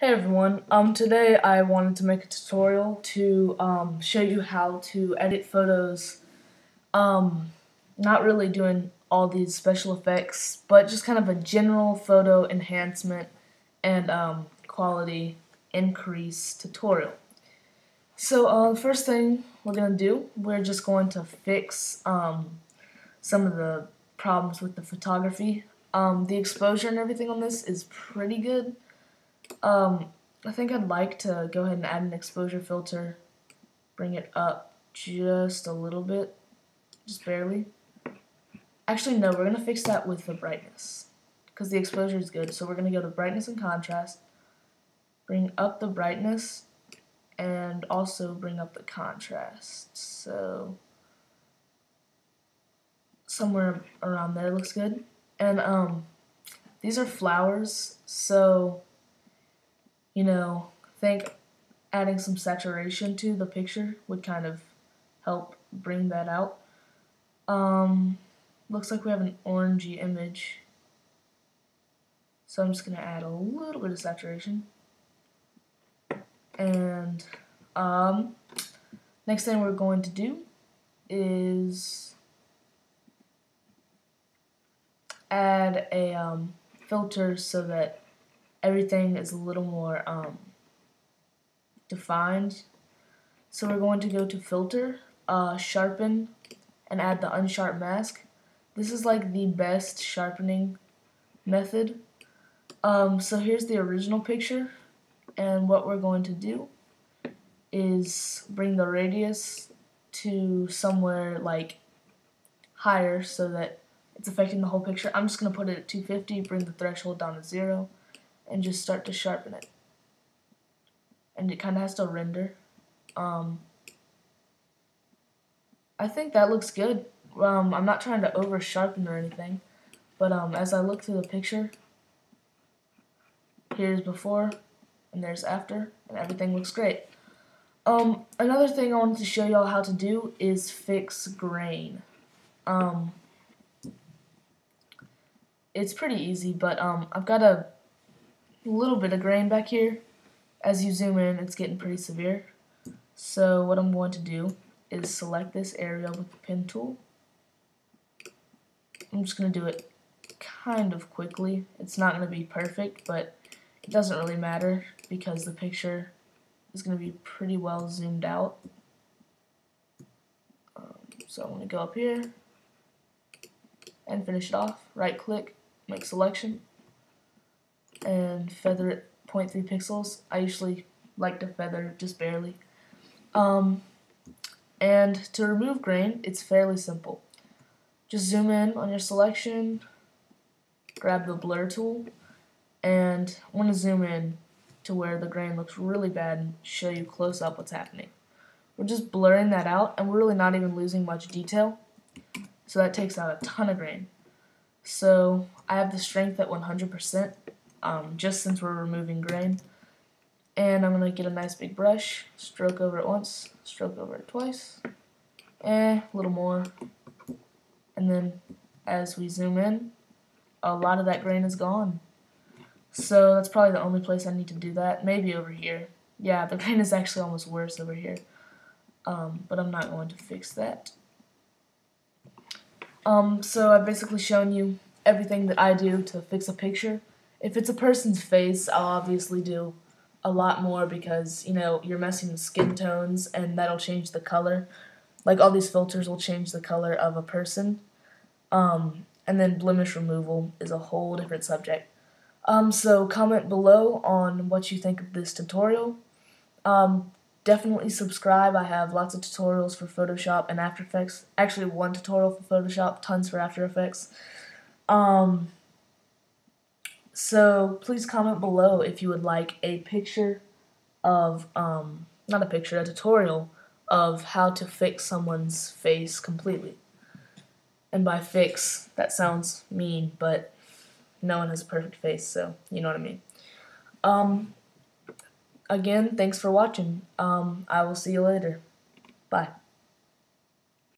Hey everyone, today I wanted to make a tutorial to show you how to edit photos, not really doing all these special effects, but just kind of a general photo enhancement and quality increase tutorial. So the first thing we're going to do, we're just going to fix some of the problems with the photography. The exposure and everything on this is pretty good. I think I'd like to go ahead and add an exposure filter, bring it up just a little bit, just barely. Actually, no, we're going to fix that with the brightness, because the exposure is good. So we're going to go to brightness and contrast, bring up the brightness, and also bring up the contrast. So somewhere around there looks good. And these are flowers, so I think adding some saturation to the picture would kind of help bring that out. Looks like we have an orangey image, so I'm just going to add a little bit of saturation. And next thing we're going to do is add a filter so that everything is a little more defined. So we're going to go to filter, sharpen, and add the unsharp mask. This is like the best sharpening method. So here's the original picture, and what we're going to do is bring the radius to somewhere like higher so that it's affecting the whole picture. I'm just going to put it at 250, bring the threshold down to 0, and just start to sharpen it. And it kind of has to render. I think that looks good. I'm not trying to over sharpen or anything, but as I look through the picture, here's before and there's after, and everything looks great. Another thing I wanted to show y'all how to do is fix grain. It's pretty easy, but I've got a little bit of grain back here. As you zoom in, it's getting pretty severe. So what I'm going to do is select this area with the pen tool. I'm just going to do it kind of quickly. It's not going to be perfect, but it doesn't really matter because the picture is going to be pretty well zoomed out. So I'm going to go up here and finish it off. Right click, make selection, and feather it 0.3 pixels. I usually like to feather just barely. And to remove grain, it's fairly simple. Just zoom in on your selection, grab the blur tool, and I want to zoom in to where the grain looks really bad and show you close up what's happening. We're just blurring that out, and we're really not even losing much detail, so that takes out a ton of grain. So I have the strength at 100%, just since we're removing grain. And I'm going to get a nice big brush, stroke over it once, stroke over it twice, a little more. And then as we zoom in, a lot of that grain is gone. So that's probably the only place I need to do that. Maybe over here. Yeah, the grain is actually almost worse over here. But I'm not going to fix that. So I've basically shown you everything that I do to fix a picture. If it's a person's face, I'll obviously do a lot more because, you're messing with skin tones and that'll change the color. Like all these filters will change the color of a person. And then blemish removal is a whole different subject. So comment below on what you think of this tutorial. Definitely subscribe. I have lots of tutorials for Photoshop and After Effects. Actually, one tutorial for Photoshop, tons for After Effects. So please comment below if you would like a picture of, not a picture, a tutorial of how to fix someone's face completely. And by fix, that sounds mean, but no one has a perfect face, so you know what I mean. Again, thanks for watching. I will see you later. Bye.